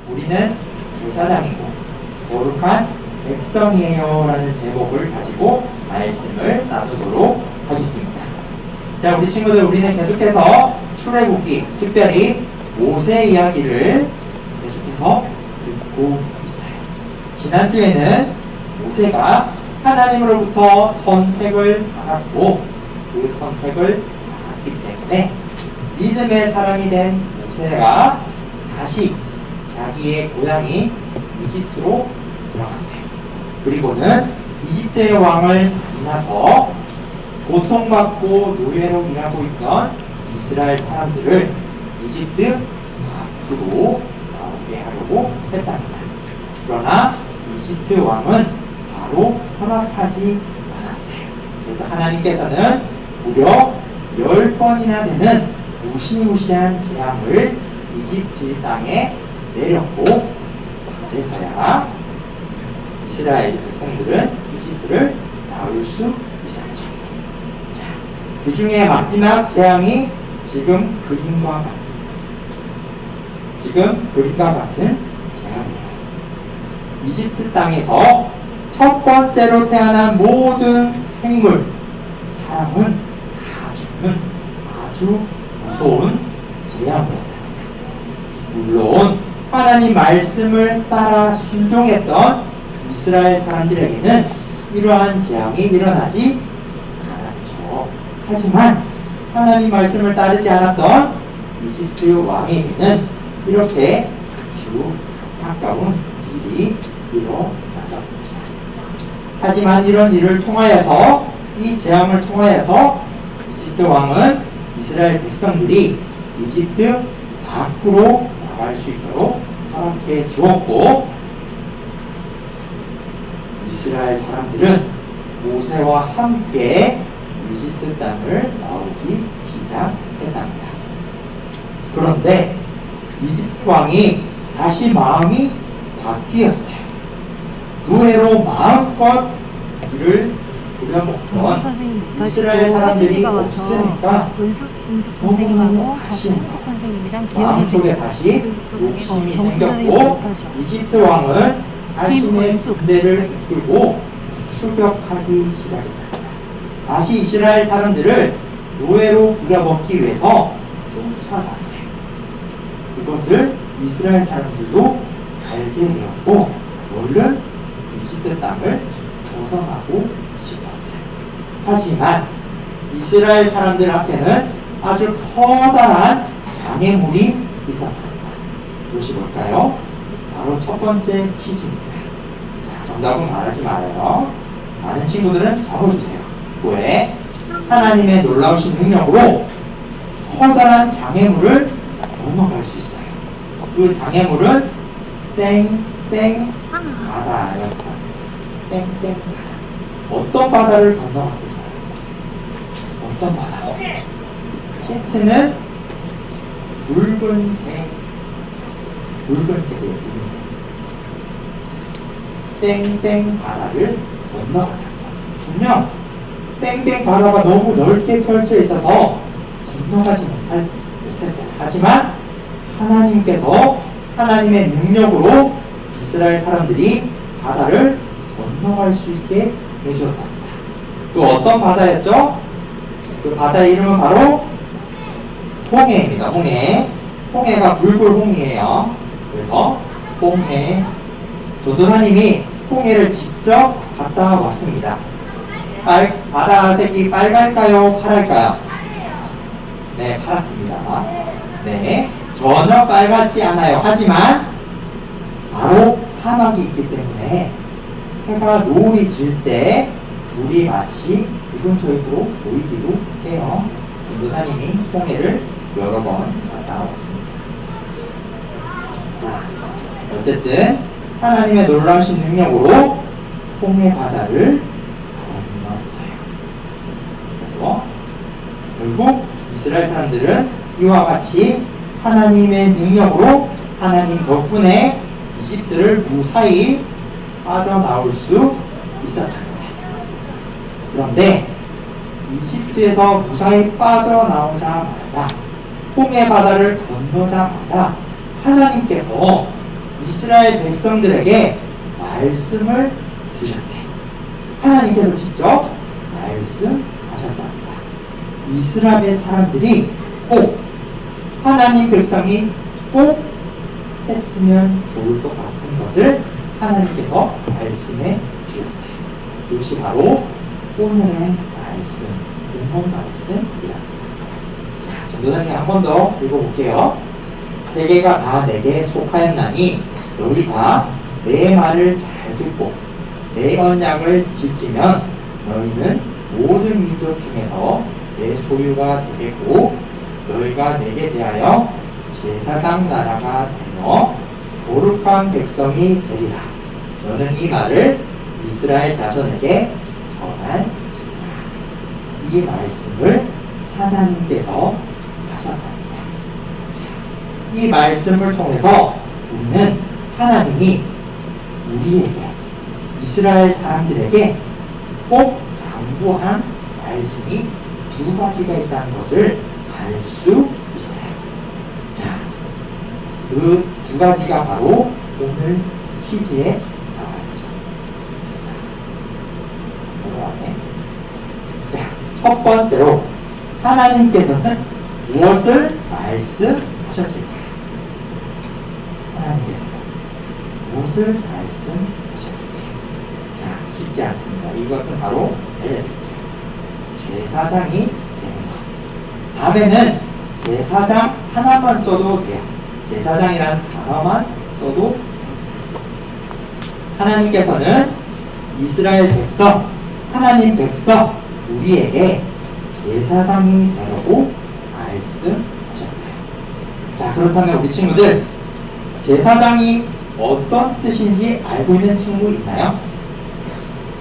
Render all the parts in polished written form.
우리는 제사장이고 거룩한 백성이에요 라는 제목을 가지고 말씀을 나누도록 하겠습니다. 자, 우리 친구들, 우리는 계속해서 출애굽기, 특별히 모세 이야기를 계속해서 듣고 있어요. 지난주에는 모세가 하나님으로부터 선택을 받았고 그 선택을 받았기 때문에 믿음의 사람이 된 모세가 다시 자기의 고향인 이집트로 들어갔어요. 그리고는 이집트의 왕을 만나서 고통받고 노예로 일하고 있던 이스라엘 사람들을 이집트 밖으로 나오게 하려고 했답니다. 그러나 이집트 왕은 바로 허락하지 않았어요. 그래서 하나님께서는 무려 10번이나 되는 무시무시한 재앙을 이집트 땅에 내렸고, 그제서야 이스라엘 백성들은 이집트를 나올 수 있었죠. 자, 그 중에 마지막 재앙이 지금 그림과 같은 재앙이에요. 이집트 땅에서 첫 번째로 태어난 모든 생물, 사람은 다 죽는 아주 무서운 재앙이었답니다. 물론 하나님 말씀을 따라 순종했던 이스라엘 사람들에게는 이러한 재앙이 일어나지 않았죠. 하지만 하나님 말씀을 따르지 않았던 이집트 왕에게는 이렇게 아주 가까운 일이 일어났었습니다. 하지만 이런 일을 통하여서, 이 재앙을 통하여서 이집트 왕은 이스라엘 백성들이 이집트 밖으로 나갈 수 있도록 허락해 주었고, 이스라엘 사람들은 모세와 함께 이집트 땅을 나오기 시작했답니다. 그런데 이집트 왕이 다시 마음이 바뀌었어요. 노예로 마음껏 일을 부려먹던 이스라엘 사람들이 없으니까 너무 아쉬운 마음속에 다시 욕심이 생겼고, 이집트 왕은 자신의 군대를 이끌고 추격하기 시작했다. 다시 이스라엘 사람들을 노예로 부려먹기 위해서 쫓아갔어요. 그것을 이스라엘 사람들도 알게 되었고, 얼른 이집트 땅을 벗어나고 싶었어요. 하지만 이스라엘 사람들 앞에는 아주 커다란 장애물이 있었답니다. 무엇이 뭘까요? 바로 첫 번째 퀴즈입니다. 자, 정답은 말하지 말아요. 많은 친구들은 적어주세요. 왜? 하나님의 놀라우신 능력으로 커다란 장애물을 넘어갈 수 있어요. 그 장애물은 땡땡 바다였다. 땡땡 바다. 어떤 바다를 건너갔을까요? 어떤 바다? 힌트는 붉은색이에요. 붉은색. 땡땡 바다를 건너갔다. 분명 땡땡 바다가 너무 넓게 펼쳐 있어서 건너가지 못했어요. 하지만 하나님께서 하나님의 능력으로 이스라엘 사람들이 바다를 건너갈 수 있게 해주었답니다. 또 어떤 바다였죠? 그 바다의 이름은 바로 홍해입니다. 홍해가 불굴홍이에요. 그래서 홍해, 전도사님이 홍해를 직접 갔다 왔습니다. 바다색이 빨갈까요? 파랄까요? 네, 파랗습니다. 네, 전혀 빨갛지 않아요. 하지만 바로 사막이 있기 때문에 해가 노을이 질 때 물이 마치 붉은색으로 보이기도 해요. 전도사님이 홍해를 여러 번 갔다 왔습니다. 자, 어쨌든 하나님의 놀라우신 능력으로 홍해 바다를 건넜어요. 그래서 결국 이스라엘 사람들은 이와 같이 하나님의 능력으로, 하나님 덕분에 이집트를 무사히 빠져나올 수 있었답니다. 그런데 이집트에서 무사히 빠져나오자마자, 홍해 바다를 건너자마자 하나님께서 이스라엘 백성들에게 말씀을 주셨어요. 하나님께서 직접 말씀하셨답니다. 이스라엘 사람들이 꼭 하나님 백성이 꼭 했으면 좋을 것 같은 것을 하나님께서 말씀해 주셨어요. 이것이 바로 오늘의 말씀, 본문 말씀이랍니다. 자, 전도사님 한 번 더 읽어볼게요. 세계가 다 내게 속하였나니 너희가 내 말을 잘 듣고 내 언약을 지키면 너희는 모든 민족 중에서 내 소유가 되겠고 너희가 내게 대하여 제사장 나라가 되며 거룩한 백성이 되리라. 너는 이 말을 이스라엘 자손에게 전할지니라. 이 말씀을 하나님께서 하셨답니다. 자, 이 말씀을 통해서 우리는 하나님이 우리에게 이스라엘 사람들에게 꼭 당부한 말씀이 두 가지가 있다는 것을 알 수 있어요. 자, 그 두 가지가 바로 오늘 퀴즈에 나와 있죠. 자, 첫 번째로 하나님께서는 무엇을 말씀하셨을까요? 하나님께서는 무엇을 말씀하셨을까요? 자, 쉽지 않습니다. 이것은 바로 알려드릴게요. 제사장이 되는 것. 다음에는 제사장 하나만 써도 돼요. 제사장이라는 단어만 써도 됩니다. 하나님께서는 이스라엘 백성, 하나님 백성, 우리에게 제사장이 되라고 말씀하셨어요. 자, 그렇다면 우리 친구들, 제사장이 어떤 뜻인지 알고 있는 친구 있나요?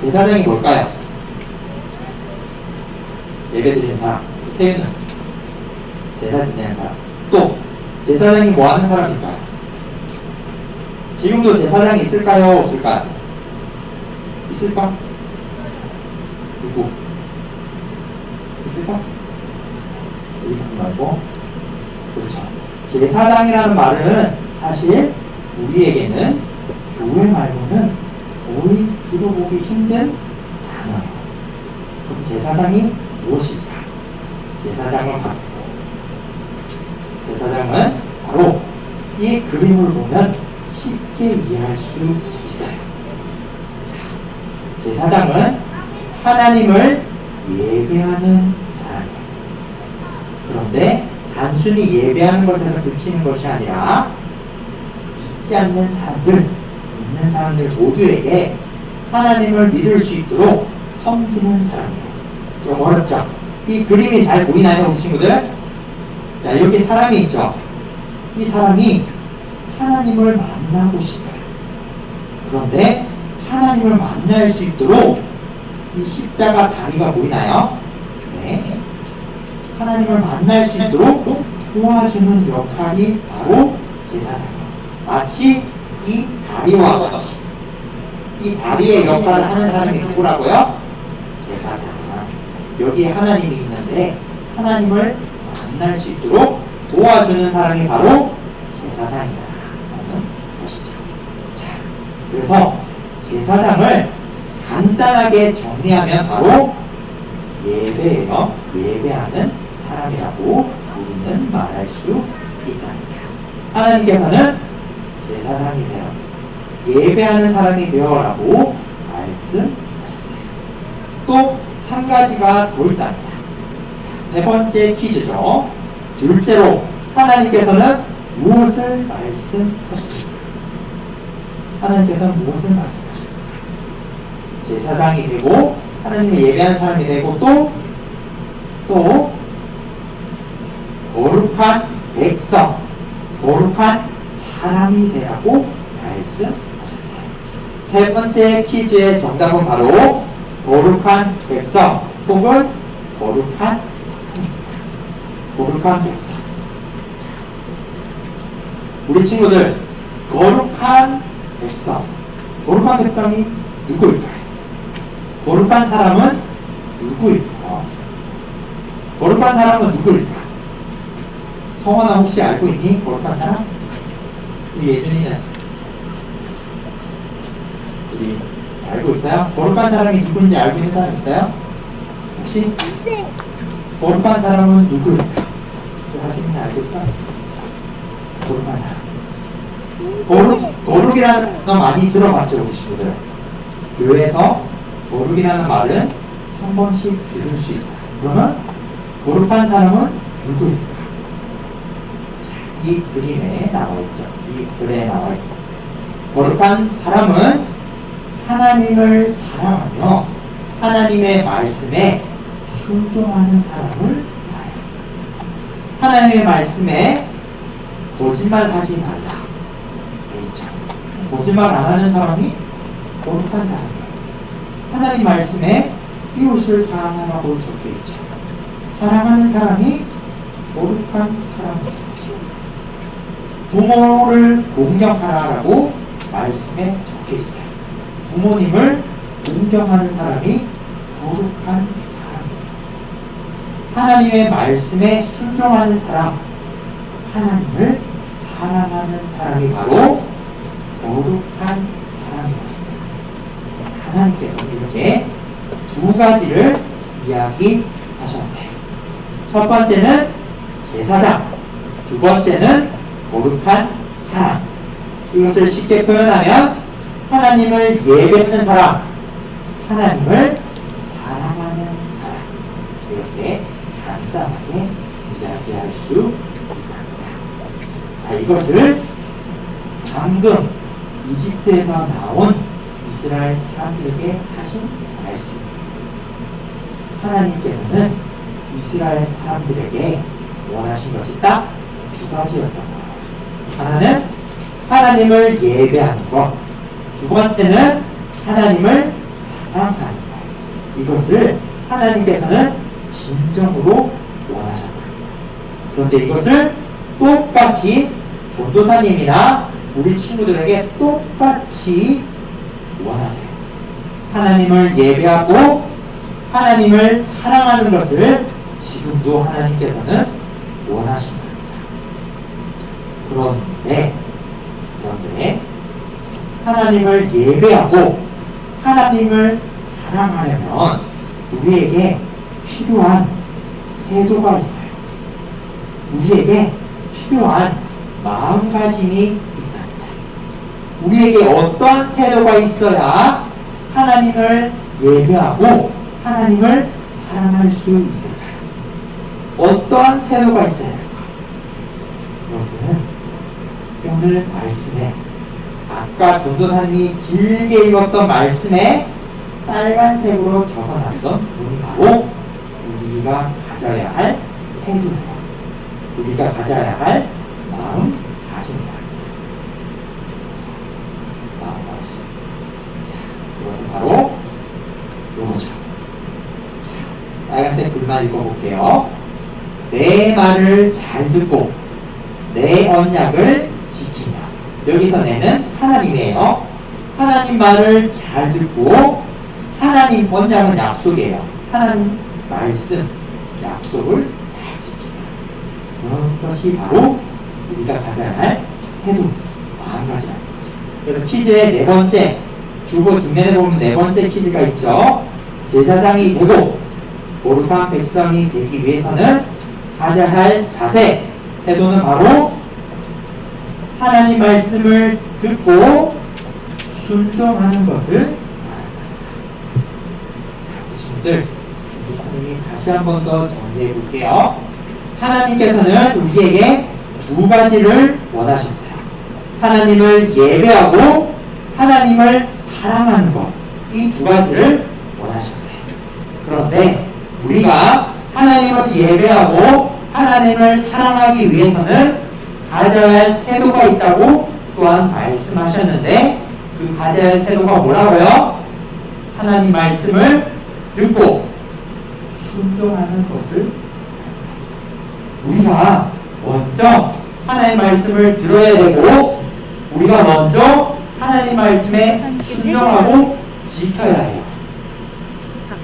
제사장이 뭘까요? 예배 드리는 사람, 태우는 제사 지내는 사람. 또 제사장이 뭐 하는 사람일까요? 지금도 제사장이 있을까요? 없을까요? 있을까? 누구? 있을까? 여기 말고. 그렇죠. 제사장이라는 말은 사실 우리에게는 교회 말고는 거의 들어보기 힘든 단어예요. 그럼 제사장이 무엇일까? 제사장을 갖고 제사장은 바로 이 그림을 보면 쉽게 이해할 수 있어요. 자, 제사장은 하나님을 예배하는 사람이에요. 그런데 단순히 예배하는 것에서 그치는 것이 아니라 믿지 않는 사람들, 믿는 사람들 모두에게 하나님을 믿을 수 있도록 섬기는 사람이에요. 좀 어렵죠? 이 그림이 잘 보이나요, 우리 친구들? 자, 여기 사람이 있죠? 이 사람이 하나님을 만나고 싶어요. 그런데 하나님을 만날 수 있도록 이 십자가 다리가 보이나요? 네. 하나님을 만날 수 있도록 도와주는 역할이 바로 제사장이에요. 마치 이 다리와 같이 이 다리의 역할을 하는 사람이 누구라고요? 제사장. 여기 하나님이 있는데 하나님을 만날 수 있도록 도와주는 사람이 바로 제사장이라는 것이죠. 자, 그래서 제사장을 간단하게 정리하면 바로 예배예요. 예배하는 사람이라고 우리는 말할 수 있답니다. 하나님께서는 제사장이 되어 예배하는 사람이 되어라고 말씀하셨어요. 또 한 가지가 더 있답니다. 세 번째 퀴즈죠. 둘째로 하나님께서는 무엇을 말씀하셨습니까? 하나님께서는 무엇을 말씀하셨습니까? 제사장이 되고 하나님을 예배하는 사람이 되고 또 거룩한 백성, 거룩한 사람이 되라고 말씀하셨어요. 세 번째 퀴즈의 정답은 바로 거룩한 백성 혹은 거룩한 사람입니다. 거룩한 백성. 우리 친구들, 거룩한 백성, 거룩한 백성이 누구일까요? 거룩한 사람은 누구일까요? 거룩한 사람은 누구일까? 성원아 혹시 알고 있니? 거룩한 사람? 우리 예준이는 우리 알고 있어요? 거룩한 사람이 누군지 알고 있는 사람 있어요? 혹시? 거룩한 사람은 누구일까? 나중에 알고 있어? 거룩한 사람. 거룩이라는 거 많이 들어봤죠, 우리 친구들? 교회에서 거룩이라는 말은 한 번씩 들을 수 있어요. 그러면 거룩한 사람은 누구일까? 자, 이 그림에 나와 있죠. 이 글에 나와 있어. 거룩한 사람은 하나님을 사랑하며 하나님의 말씀에 순종하는 사람을 말해요. 하나님의 말씀에 거짓말하지 말라. 그렇죠. 거짓말 안 하는 사람이 거룩한 사람이에요. 하나님 말씀에 이웃을 사랑하라고 적혀 있죠. 사랑하는 사람이 거룩한 사람이에요. 부모를 공경하라고 말씀에 적혀 있어요. 부모님을 공경하는 사람이 거룩한 사람이에요. 하나님의 말씀에 순종하는 사람, 하나님을 사랑하는 사람이 바로 거룩한 사람입니다. 하나님께서는 이렇게 두 가지를 이야기하셨어요. 첫 번째는 제사장, 두 번째는 거룩한 사람. 이것을 쉽게 표현하면 하나님을 예배하는 사람, 하나님을 사랑하는 사람. 이렇게 간단하게 이야기할 수 있답니다. 자, 이것을 방금 이집트에서 나온 이스라엘 사람들에게 하신 말씀. 하나님께서는 이스라엘 사람들에게 원하신 것이 딱 두 가지였던 거예요. 하나는 하나님을 예배하는 것, 두 번째는 하나님을 사랑하는 것. 이것을 하나님께서는 진정으로 원하셨답니다. 그런데 이것을 똑같이 전도사님이나 우리 친구들에게 똑같이 원하세요. 하나님을 예배하고 하나님을 사랑하는 것을 지금도 하나님께서는 원하십니다. 그런데 하나님을 예배하고 하나님을 사랑하려면 우리에게 필요한 태도가 있어요. 우리에게 필요한 마음가짐이 있답니다. 우리에게 어떠한 태도가 있어야 하나님을 예배하고 하나님을 사랑할 수 있을까요? 어떠한 태도가 있어야 할까요? 이것은 오늘 말씀에 아까 전도사님이 길게 읽었던 말씀에 빨간색으로 적어놨던 부분이 바로 우리가 가져야 할 태도예요. 우리가 가져야 할 마음가짐이다. 마음가짐. 자, 이것은 바로 요거죠. 자, 빨간색 글만 읽어볼게요. 내 말을 잘 듣고 내 언약을 지키며. 여기서 내는 하나님이에요. 하나님 말을 잘 듣고 하나님 언약은 약속이에요. 하나님 말씀 약속을 잘 지키며. 그런 것이 바로 우리가 가져야 할 태도, 마음가짐. 그래서 퀴즈의 네 번째, 주보 뒷면에 보면 네 번째 퀴즈가 있죠. 제사장이 되고 거룩한 백성이 되기 위해서는 가져야 할 자세, 태도는 바로 하나님 말씀을 듣고 순종하는 것을 말합니다. 자, 친구들, 우리 다시 한 번 더 정리해 볼게요. 하나님께서는 우리에게 두 가지를 원하셨어요. 하나님을 예배하고 하나님을 사랑하는 것. 이 두 가지를 원하셨어요. 그런데 우리가 하나님을 예배하고 하나님을 사랑하기 위해서는 가져야 할 태도가 있다고 또한 말씀하셨는데 그 가져야 할 태도가 뭐라고요? 하나님 말씀을 듣고 순종하는 것을. 우리가 먼저 하나님 말씀을 들어야 되고 우리가 먼저 하나님 말씀에 순종하고 지켜야 해요.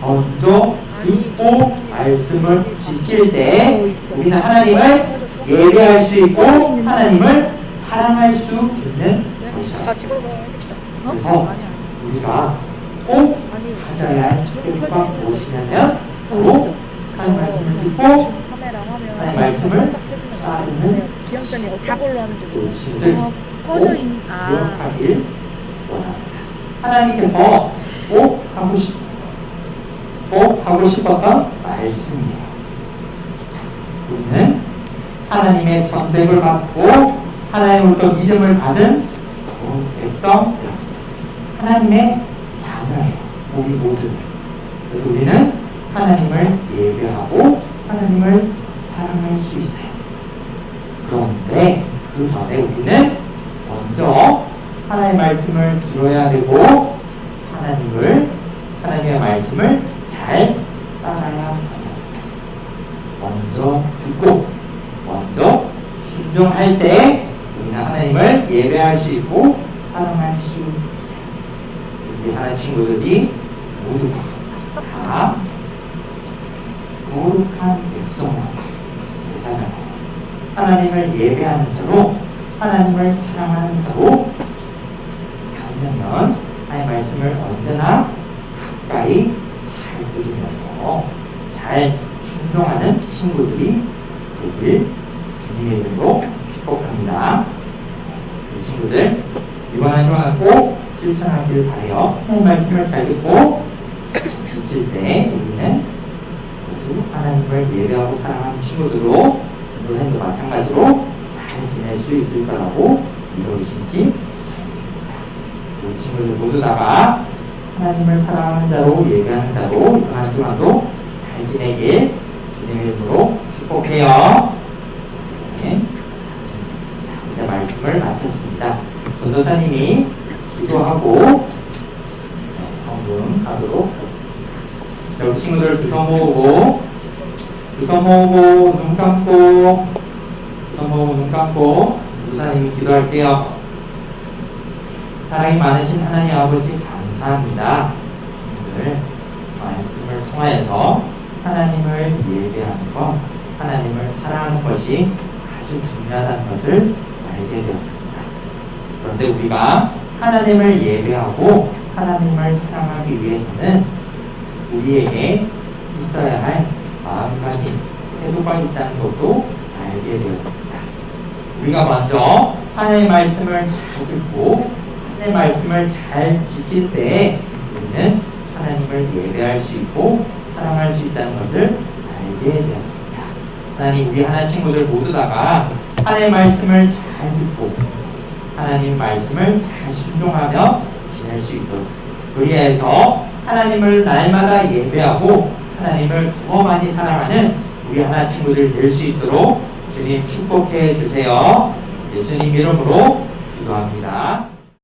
먼저 듣고 말씀을 지킬 때 우리는 하나님을 예배할 수 있고 하나님을 사랑할 수 있는 것이죠. 그래서 우리가 꼭 가져야 할 태도가 무엇이냐면 바로 하나님 말씀을 듣고 하나님 말씀을 따르는 기억전이 어떤 걸로 하는지 것을 꼭 꺼져 있. 기억하길 원합니다. 하나님께서 꼭 하고 싶었던 말씀이에요. 우리는 하나님의 선택을 받고 하나님으로부터 믿음을 받은 백성입니다. 하나님의 자녀예요. 우리 모두는. 그래서 우리는 하나님을 예배하고 하나님을 사랑할 수 있어요. 그런데 그 전에 우리는 먼저 하나님의 말씀을 들어야 되고 하나님의 말씀을 잘 따라야 합니다. 먼저 듣고 먼저 순종할 때 우리는 하나님을 예배할 수 있고 사랑할 수 있어요. 우리 하나님 친구들이 모두 다 거룩한 백성으로 제사장으로 하나님을 예배하는 자로 하나님을 사랑하는 자로 살려면 하나님의 말씀을 언제나 가까이 잘 들으면서 잘 순종하는 친구들이 되길 주님의 이름으로 축복합니다. 우리 친구들 이번 한 주간 꼭 실천하길 바라요. 하나님 말씀을 잘 듣고 지킬 때 우리는 모두 하나님을 예배하고 사랑하는 친구들로 오늘도 마찬가지로 잘 지낼 수 있을 거라고 믿어주시지 않습니다. 우리 친구들 모두 다가 하나님을 사랑하는 자로 예배하는 자로 이번 한 주간도 잘 지내길 주님의 이름으로 축복해요. 네. 자, 이제 말씀을 마쳤습니다. 전도사님이 기도하고 헌금하도록 하겠습니다. 우리 친구들 두 손 모으고 눈 감고 눈 감고 전도사님이 기도할게요. 사랑이 많으신 하나님 아버지 감사합니다. 오늘 말씀을 통하여서 하나님을 예배하는 것, 하나님을 사랑하는 것이 아주 중요하다는 것을 알게 되었습니다. 그런데 우리가 하나님을 예배하고 하나님을 사랑하기 위해서는 우리에게 있어야 할 마음가짐, 태도가 있다는 것도 알게 되었습니다. 우리가 먼저 하나님의 말씀을 잘 듣고 하나님의 말씀을 잘 지킬 때 우리는 하나님을 예배할 수 있고 사랑할 수 있다는 것을 알게 되었습니다. 하나님, 우리 하나 친구들 모두 다가 하나님의 말씀을 잘 듣고 하나님 말씀을 잘 순종하며 지낼 수 있도록 그리하여서 하나님을 날마다 예배하고 하나님을 더 많이 사랑하는 우리 하나 친구들 될 수 있도록 주님 축복해 주세요. 예수님 이름으로 기도합니다.